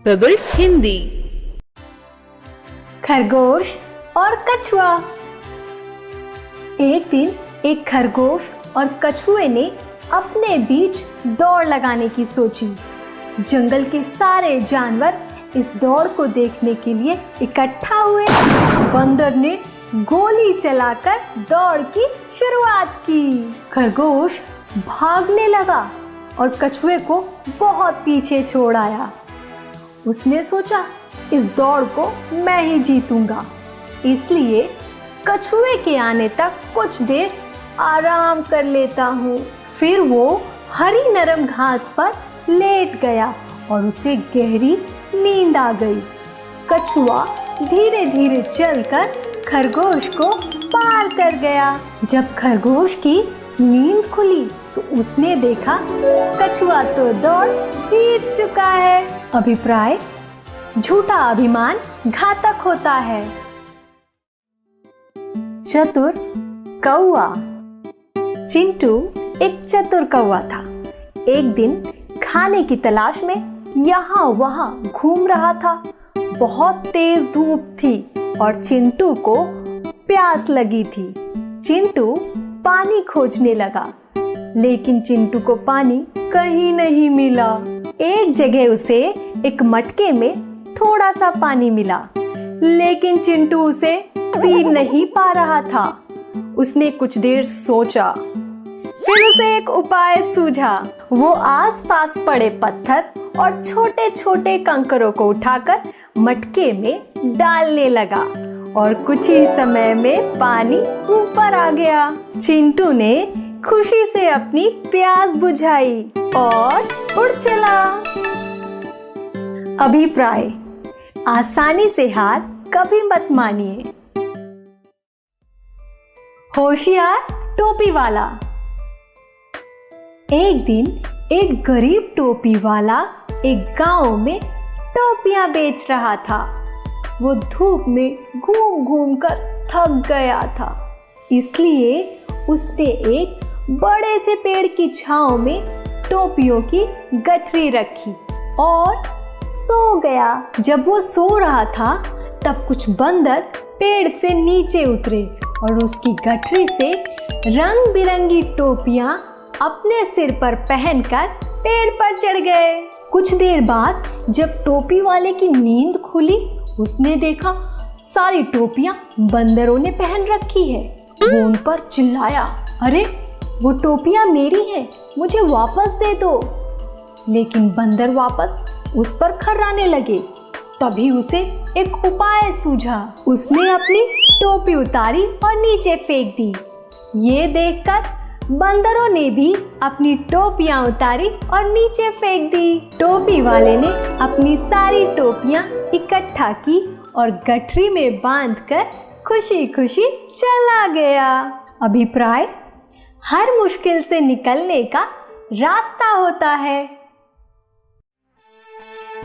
Pebbles Hindi. खरगोश और कछुआ। एक दिन एक खरगोश और कछुए ने अपने बीच दौड़ लगाने की सोची। जंगल के सारे जानवर इस दौड़ को देखने के लिए इकट्ठा हुए। बंदर ने गोली चलाकर दौड़ की शुरुआत की। खरगोश भागने लगा और कछुए को बहुत पीछे छोड़ आया। उसने सोचा इस दौड़ को मैं ही जीतूंगा, इसलिए कछुए के आने तक कुछ देर आराम कर लेता हूँ। फिर वो हरी नरम घास पर लेट गया और उसे गहरी नींद आ गई। कछुआ धीरे धीरे चलकर खरगोश को पार कर गया। जब खरगोश की नींद खुली तो उसने देखा कछुआ तो दौड़ जीत चुका है। अभिप्राय: झूठा अभिमान घातक होता है। चतुर कौआ। चिंटू एक चतुर कौआ था। एक दिन खाने की तलाश में यहाँ वहाँ घूम रहा था। बहुत तेज धूप थी और चिंटू को प्यास लगी थी। चिंटू पानी खोजने लगा, लेकिन चिंटू को पानी कहीं नहीं मिला। एक जगह उसे एक मटके में थोड़ा सा पानी मिला, लेकिन चिंटू उसे पी नहीं पा रहा था। उसने कुछ देर सोचा, फिर उसे एक उपाय सूझा। वो आसपास पड़े पत्थर और छोटे छोटे कंकरों को उठाकर मटके में डालने लगा और कुछ ही समय में पानी ऊपर आ गया। चिंटू ने खुशी से अपनी प्यास बुझाई और उड़ चला। अभिप्राय: आसानी से हार कभी मत मानिए। होशियार टोपी वाला। एक दिन एक गरीब टोपी वाला एक गांव में टोपियां बेच रहा था। वो धूप में घूम घूम कर थक गया था, इसलिए उसने एक बड़े से पेड़ की छांव में टोपियों की गठरी रखी और सो गया। जब वो सो रहा था तब कुछ बंदर पेड़ से नीचे उतरे और उसकी गठरी से रंग बिरंगी टोपियां अपने सिर पर पहनकर पेड़ पर चढ़ गए। कुछ देर बाद जब टोपी वाले की नींद खुली, उसने देखा सारी टोपियां बंदरों ने पहन रखी है। वो उन पर चिल्लाया, अरे वो टोपियां मेरी हैं, मुझे वापस दे दो। लेकिन बंदर वापस उस पर खर्राने लगे। तभी उसे एक उपाय सूझा। उसने अपनी टोपी उतारी और नीचे फेंक दी। ये देखकर बंदरों ने भी अपनी टोपियां उतारी और नीचे फेंक दी। टोपी वाले ने अपनी सारी टोपियां इकट्ठा की और गठरी में बांधकर खुशी खुशी चला गया। अभिप्राय: हर मुश्किल से निकलने का रास्ता होता है।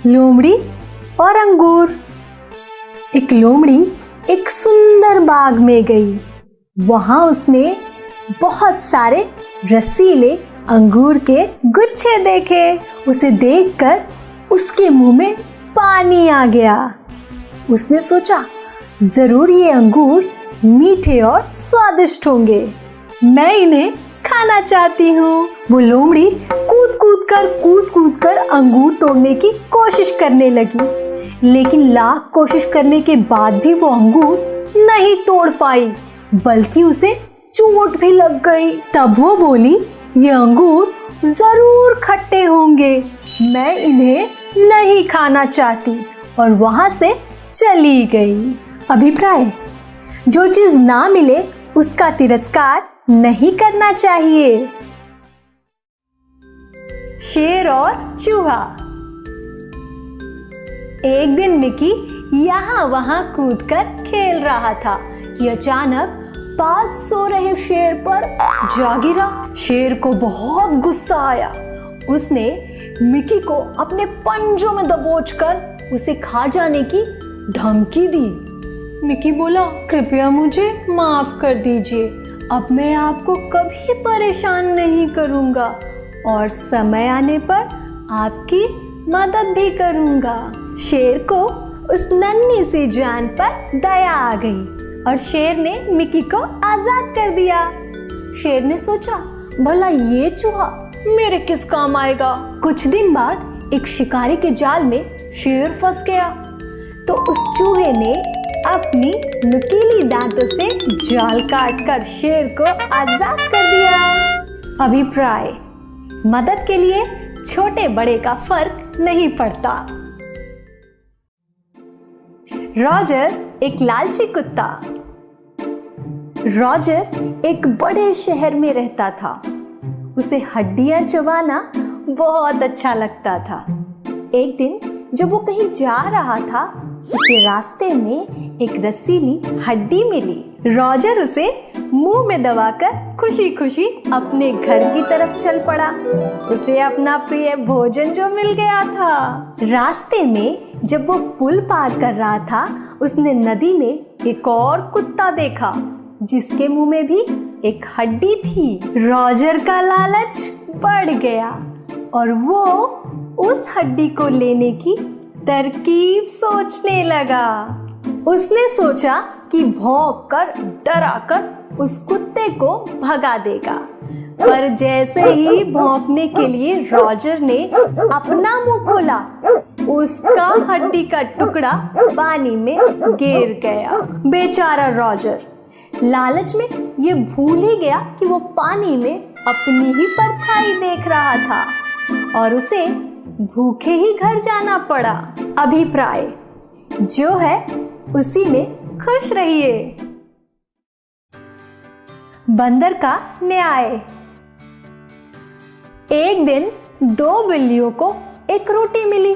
लोमड़ी और अंगूर। एक लोमड़ी एक सुंदर बाग में गई। वहां उसने बहुत सारे रसीले अंगूर के गुच्छे देखे। उसे देखकर उसके मुंह में पानी आ गया। उसने सोचा, जरूर ये अंगूर मीठे और स्वादिष्ट होंगे, मैं इन्हें खाना चाहती हूँ। वो लोमड़ी कूद कूद कर अंगूर तोड़ने की कोशिश करने लगी, लेकिन लाख कोशिश करने के बाद भी वो अंगूर नहीं तोड़ पाई, बल्कि उसे चोट भी लग गई। तब वो बोली, ये अंगूर जरूर खट्टे होंगे, मैं इन्हें नहीं खाना चाहती, और वहां से चली गई। अभिप्राय: जो चीज ना मिले उसका तिरस्कार नहीं करना चाहिए। शेर और चूहा। एक दिन मिकी यहाँ वहां कूदकर खेल रहा था कि अचानक पास सो रहे शेर पर जा गिरा। शेर को बहुत गुस्सा आया। उसने मिकी को अपने पंजों में दबोचकर उसे खा जाने की धमकी दी। मिकी बोला, कृपया मुझे माफ कर दीजिए, अब मैं आपको कभी परेशान नहीं करूंगा और समय आने पर आपकी मदद भी करूंगा। शेर को उस नन्ही सी जान पर दया आ गई और शेर ने मिकी को आजाद कर दिया। शेर ने सोचा, भला ये चूहा मेरे किस काम आएगा। कुछ दिन बाद एक शिकारी के जाल में शेर फंस गया, तो उस चूहे ने अपनी नुकीली दांतों से जाल काटकर शेर को आजाद कर दिया। अभिप्राय: मदद के लिए छोटे बड़े का फर्क नहीं पड़ता। रॉजर एक लालची कुत्ता। रॉजर एक बड़े शहर में रहता था। उसे हड्डियां चबाना बहुत अच्छा लगता था। एक दिन जब वो कहीं जा रहा था, उसे रास्ते में एक रसीली हड्डी मिली। रॉजर उसे मुंह में दबाकर खुशी खुशी अपने घर की तरफ चल पड़ा। उसे अपना प्रिय भोजन जो मिल गया था। रास्ते में जब वो पुल पार कर रहा था, उसने नदी में एक और कुत्ता देखा जिसके मुंह में भी एक हड्डी थी। रॉजर का लालच बढ़ गया और वो उस हड्डी को लेने की तरकीब सोचने लगा। उसने सोचा कि भौंक कर डरा कर उस कुत्ते को भगा देगा, पर जैसे ही भौंकने के लिए रॉजर ने अपना मुंह खोला, उसका हड्डी का टुकड़ा पानी में गिर गया। बेचारा रॉजर लालच में ये भूल ही गया कि वो पानी में अपनी ही परछाई देख रहा था और उसे भूखे ही घर जाना पड़ा। अभिप्राय: जो है उसी में खुश रहिए। बंदर का न्याय। एक दिन दो बिल्लियों को एक रोटी मिली।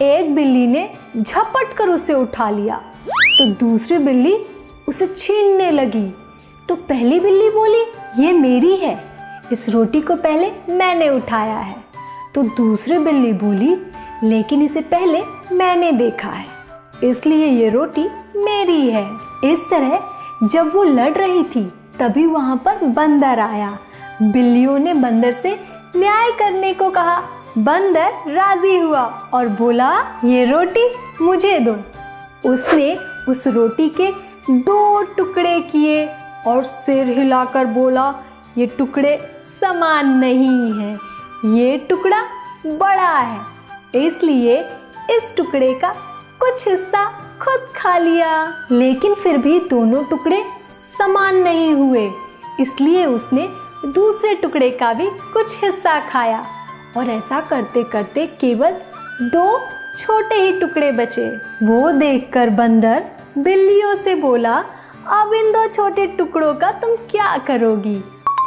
एक बिल्ली ने झपट कर उसे उठा लिया तो दूसरी बिल्ली उसे छीनने लगी। तो पहली बिल्ली बोली, ये मेरी है, इस रोटी को पहले मैंने उठाया है। तो दूसरी बिल्ली बोली, लेकिन इसे पहले मैंने देखा है, इसलिए ये रोटी मेरी है। इस तरह जब वो लड़ रही थी, तभी वहां पर बंदर आया। बिल्लियों ने बंदर से न्याय करने को कहा। बंदर राजी हुआ और बोला, ये रोटी मुझे दो। उसने उस रोटी के दो टुकड़े किए और सिर हिलाकर बोला, ये टुकड़े समान नहीं हैं, ये टुकड़ा बड़ा है, इसलिए इस टुकड़े का कुछ हिस्सा खुद खा लिया। लेकिन फिर भी दोनों टुकड़े समान नहीं हुए, इसलिए उसने दूसरे टुकड़े का भी कुछ हिस्सा खाया और ऐसा करते करते केवल दो छोटे ही टुकड़े बचे। वो देखकर बंदर बिल्लियों से बोला, अब इन दो छोटे टुकड़ों का तुम क्या करोगी?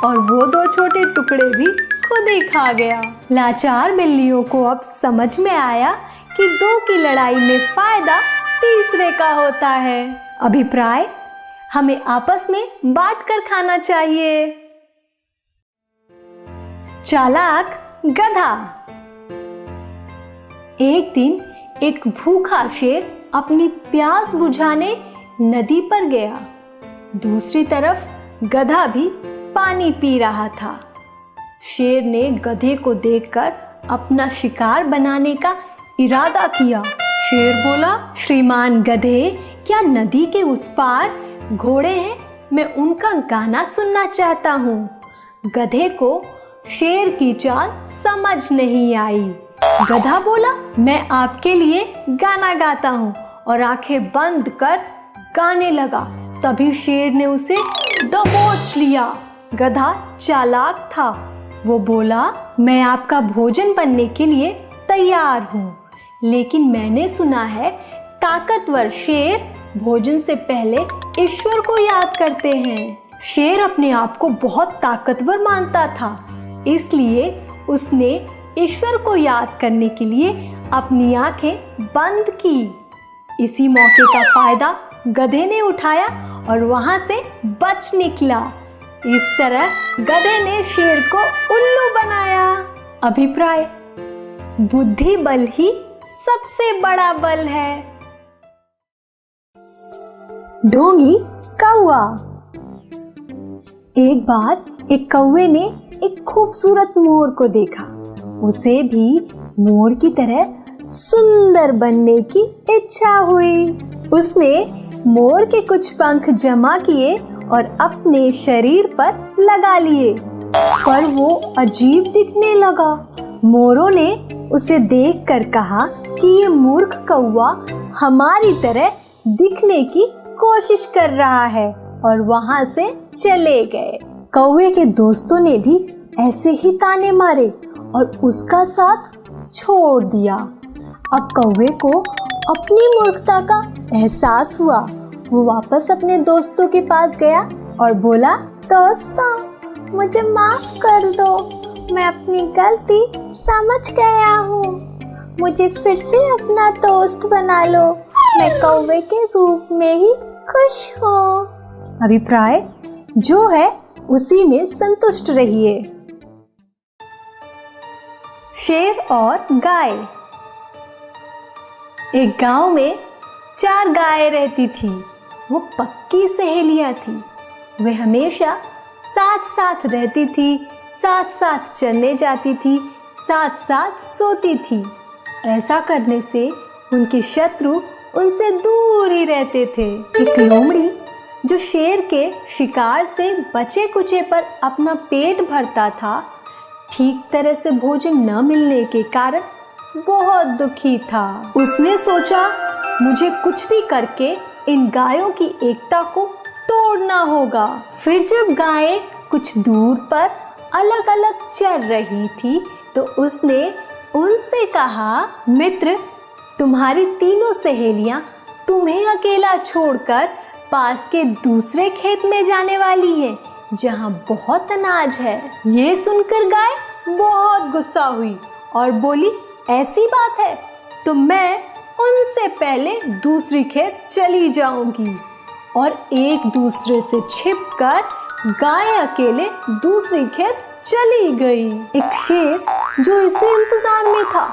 और वो दो छोटे टुकड़े भी खुद ही खा गया। लाचार बिल्लियों को अब समझ में आया कि दो की लड़ाई में फायदा तीसरे का होता है। अभिप्राय: हमें आपस में बांटकर खाना चाहिए। चालाक गधा। एक दिन एक भूखा शेर अपनी प्यास बुझाने नदी पर गया। दूसरी तरफ गधा भी पानी पी रहा था। शेर ने गधे को देखकर अपना शिकार बनाने का इरादा किया। शेर बोला, श्रीमान गधे, क्या नदी के उस पार घोड़े हैं? मैं उनका गाना सुनना चाहता हूँ। गधे को शेर की चाल समझ नहीं आई। गधा बोला, मैं आपके लिए गाना गाता हूँ, और आंखें बंद कर गाने लगा। तभी शेर ने उसे दबोच लिया। गधा चालाक था। वो बोला, मैं आपका भोजन बनने के लिए तैयार हूँ, लेकिन मैंने सुना है ताकतवर शेर भोजन से पहले ईश्वर को याद करते हैं। शेर अपने आप को बहुत ताकतवर मानता था, इसलिए उसने ईश्वर को याद करने के लिए अपनी आंखें बंद की। इसी मौके का फायदा गधे ने उठाया और वहां से बच निकला। इस तरह गधे ने शेर को उल्लू बनाया। अभिप्राय: बुद्धि बल ही सबसे बड़ा बल है। ढोंगी कौआ। एक बार एक कौवे ने एक खूबसूरत मोर को देखा। उसे भी मोर की तरह सुंदर बनने की इच्छा हुई। उसने मोर के कुछ पंख जमा किए और अपने शरीर पर लगा लिए, पर वो अजीब दिखने लगा। मोरों ने उसे देखकर कहा कि ये मूर्ख कौवा हमारी तरह दिखने की कोशिश कर रहा है, और वहां से चले गए। कौवे के दोस्तों ने भी ऐसे ही ताने मारे और उसका साथ छोड़ दिया। अब कौवे को अपनी मूर्खता का एहसास हुआ। वो वापस अपने दोस्तों के पास गया और बोला, दोस्तों, मुझे माफ कर दो, मैं अपनी गलती समझ गया हूँ। मुझे फिर से अपना दोस्त बना लो, मैं कौवे के रूप में ही खुश हूँ। अभिप्राय जो है उसी में संतुष्ट रहिए। शेर और गाय। एक गांव में 4 गायें रहती थी। वो पक्की सहेलियां थी। वे हमेशा साथ साथ रहती थी, साथ साथ चलने जाती थी, साथ साथ सोती थी। ऐसा करने से उनके शत्रु उनसे दूर ही रहते थे। एक लोमड़ी जो शेर के शिकार से बचे कुचे पर अपना पेट भरता था, ठीक तरह से भोजन न मिलने के कारण बहुत दुखी था। उसने सोचा, मुझे कुछ भी करके इन गायों की एकता को तोड़ना होगा। फिर जब गायें कुछ दूर पर अलग अलग चल रही थी तो उसने उनसे कहा, मित्र, तुम्हारी तीनों सहेलियां तुम्हें अकेला छोड़कर पास के दूसरे खेत में जाने वाली हैं, जहां बहुत अनाज है। ये सुनकर गाय बहुत गुस्सा हुई और बोली, ऐसी बात है तो मैं उनसे पहले दूसरी खेत चली जाऊंगी। और एक दूसरे से छिपकर गाय अकेले दूसरी खेत चली गई। एक शेर जो इसे इंतजार में था,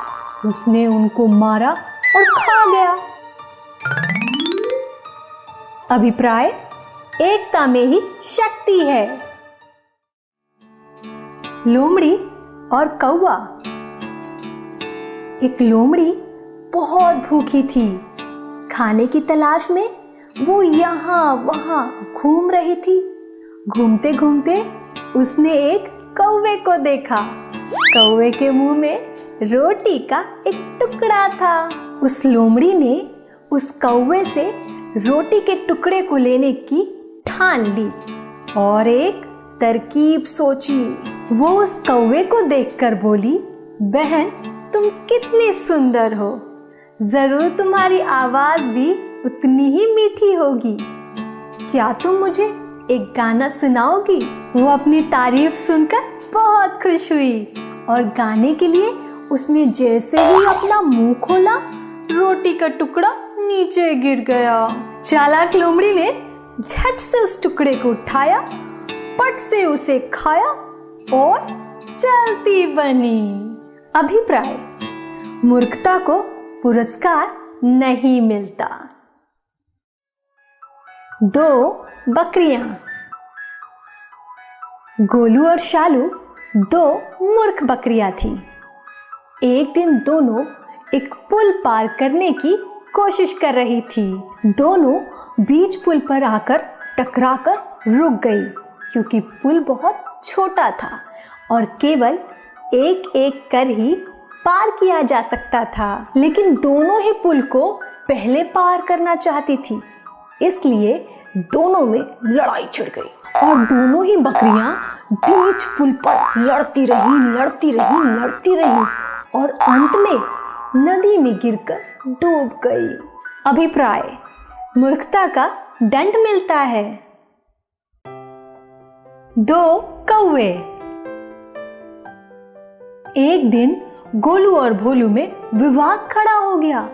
उसने उनको मारा और खा गया। अभिप्राय, एकता में ही शक्ति है। लोमड़ी और कौवा। एक लोमड़ी बहुत भूखी थी। खाने की तलाश में वो यहाँ वहाँ घूम रही थी। घूमते घूमते उसने एक कौवे को देखा। कौवे के मुंह में रोटी का एक टुकड़ा था। उस लोमड़ी ने उस कौवे से रोटी के टुकड़े को लेने की ठान ली और एक तरकीब सोची। वो उस कौवे को देखकर बोली, बहन, तुम कितनी सुंदर हो। जरूर तुम्हारी आवाज भी उतनी ही मीठी होगी। क्या तुम मुझे एक गाना सुनाओगी? वो अपनी तारीफ सुनकर बहुत खुश हुई और गाने के लिए उसने जैसे ही अपना मुंह खोला, रोटी का टुकड़ा नीचे गिर गया। चालाक लोमड़ी ने झट से उस टुकड़े को उठाया, पट से उसे खाया और चलती बनी। अभिप्राय, मूर्खता को पुरस्कार नहीं मिलता। 2 बकरियां। गोलू और शालू 2 मूर्ख बकरियां थी। एक दिन दोनों एक पुल पार करने की कोशिश कर रही थी। दोनों बीच पुल पर आकर टकराकर रुक गई, क्योंकि पुल बहुत छोटा था और केवल एक एक कर ही पार किया जा सकता था। लेकिन दोनों ही पुल को पहले पार करना चाहती थी, इसलिए दोनों में लड़ाई छिड़ गई और दोनों ही बकरियां बीच पुल पर लड़ती रही और अंत में नदी में गिरकर डूब गई। अभिप्राय, मूर्खता का दंड मिलता है। 2 कौवे। एक दिन गोलू और भोलू में विवाद खड़ा हो गया।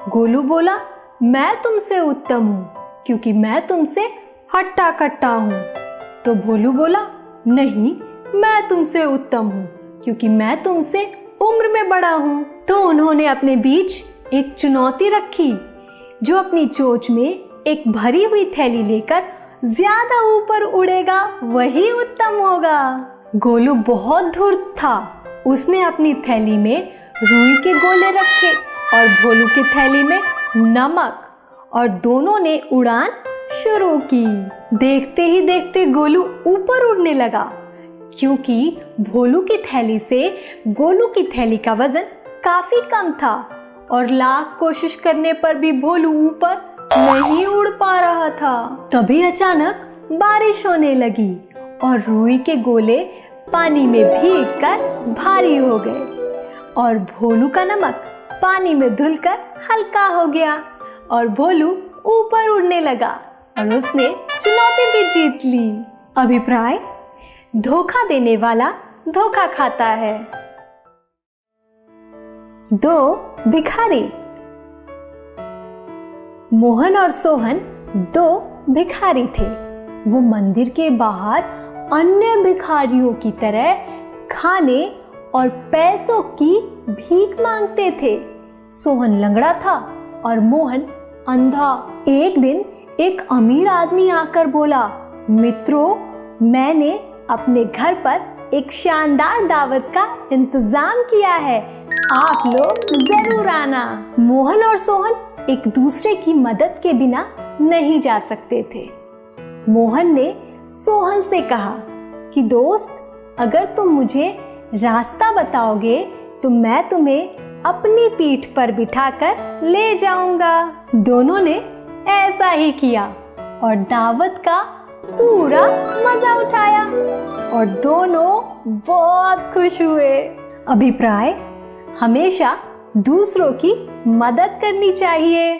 गोलू बोला, मैं तुमसे उत्तम हूँ क्योंकि मैं तुमसे हट्टा कट्टा हूँ। तो भोलू बोला, नहीं, मैं तुमसे उत्तम हूँ क्योंकि मैं तुमसे उम्र में बड़ा हूँ। तो उन्होंने अपने बीच एक चुनौती रखी। जो अपनी चोंच में एक भरी हुई थैली लेकर ज्यादा ऊपर उड़ेगा वही उत्तम होगा। गोलू बहुत धूर्त था। उसने अपनी थैली में रुई के गोले रखे और भोलू की थैली में नमक, और दोनों ने उड़ान शुरू की। देखते ही देखते गोलू ऊपर उड़ने लगा, क्योंकि भोलू की थैली से गोलू की थैली का वजन काफी कम था और लाख कोशिश करने पर भी भोलू ऊपर नहीं उड़ पा रहा था। तभी अचानक बारिश होने लगी और रुई के गोले पानी में भीगकर भारी हो गए और भोलू का नमक पानी में धुलकर हल्का हो गया और भोलू ऊपर उड़ने लगा और उसने चुनौती भी जीत ली। अभिप्राय: धोखा देने वाला धोखा खाता है। दो भिखारी। मोहन और सोहन दो भिखारी थे। वो मंदिर के बाहर अन्य भिखारियों की तरह खाने और पैसों की भीख मांगते थे। सोहन लंगड़ा था और मोहन अंधा। एक दिन एक अमीर आदमी आकर बोला, मित्रों, मैंने अपने घर पर एक शानदार दावत का इंतजाम किया है, आप लोग जरूर आना। मोहन और सोहन एक दूसरे की मदद के बिना नहीं जा सकते थे। मोहन ने सोहन से कहा कि दोस्त, अगर तुम मुझे रास्ता बताओगे तो मैं तुम्हें अपनी पीठ पर बिठाकर ले जाऊंगा। दोनों ने ऐसा ही किया और दावत का पूरा मजा उठाया और दोनों बहुत खुश हुए। अभिप्राय: हमेशा दूसरों की मदद करनी चाहिए।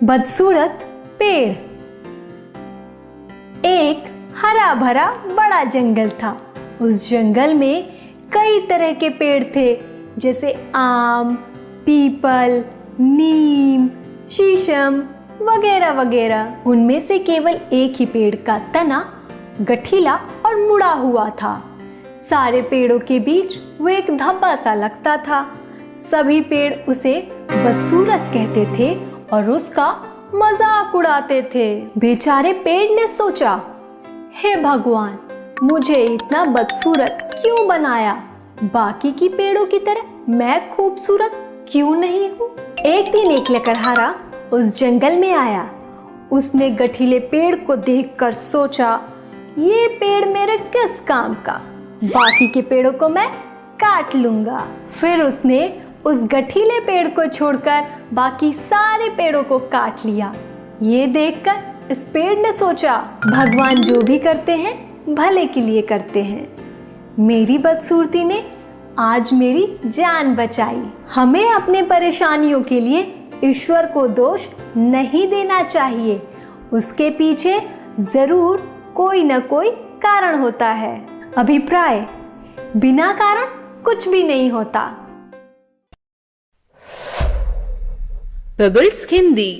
बदसूरत पेड़। एक हरा भरा बड़ा जंगल था। उस जंगल में कई तरह के पेड़ थे, जैसे आम, पीपल, नीम, शीशम वगैरह वगैरह। उनमें से केवल एक ही पेड़ का तना गठीला और मुड़ा हुआ था। सारे पेड़ों के बीच वो एक धब्बा सा लगता था। सभी पेड़ उसे बदसूरत कहते थे और उसका मजाक उड़ाते थे। बेचारे पेड़ ने सोचा, हे भगवान, मुझे इतना बदसूरत क्यों बनाया? बाकी की पेड़ों की तरह मैं खूबसूरत क्यों नहीं हूँ? एक दिन एक लकड़हारा उस जंगल में आया। उसने गठीले पेड़ को देखकर सोचा, ये पेड़ मेरे किस काम का? बाकी के पेड़ों को मैं काट लूंगा। फिर उसने उस गठीले पेड़ को छोड़कर बाकी सारे पेड़ों को काट लिया। ये देखकर इस पेड़ ने सोचा, भगवान जो भी करते हैं भले के लिए करते हैं। मेरी बदसूरती ने आज मेरी जान बचाई। हमें अपने परेशानियों के लिए ईश्वर को दोष नहीं देना चाहिए। उसके पीछे जरूर कोई न कोई कारण होता है। अभिप्राय: बिना कारण कुछ भी नहीं होता। Bubbles Hindi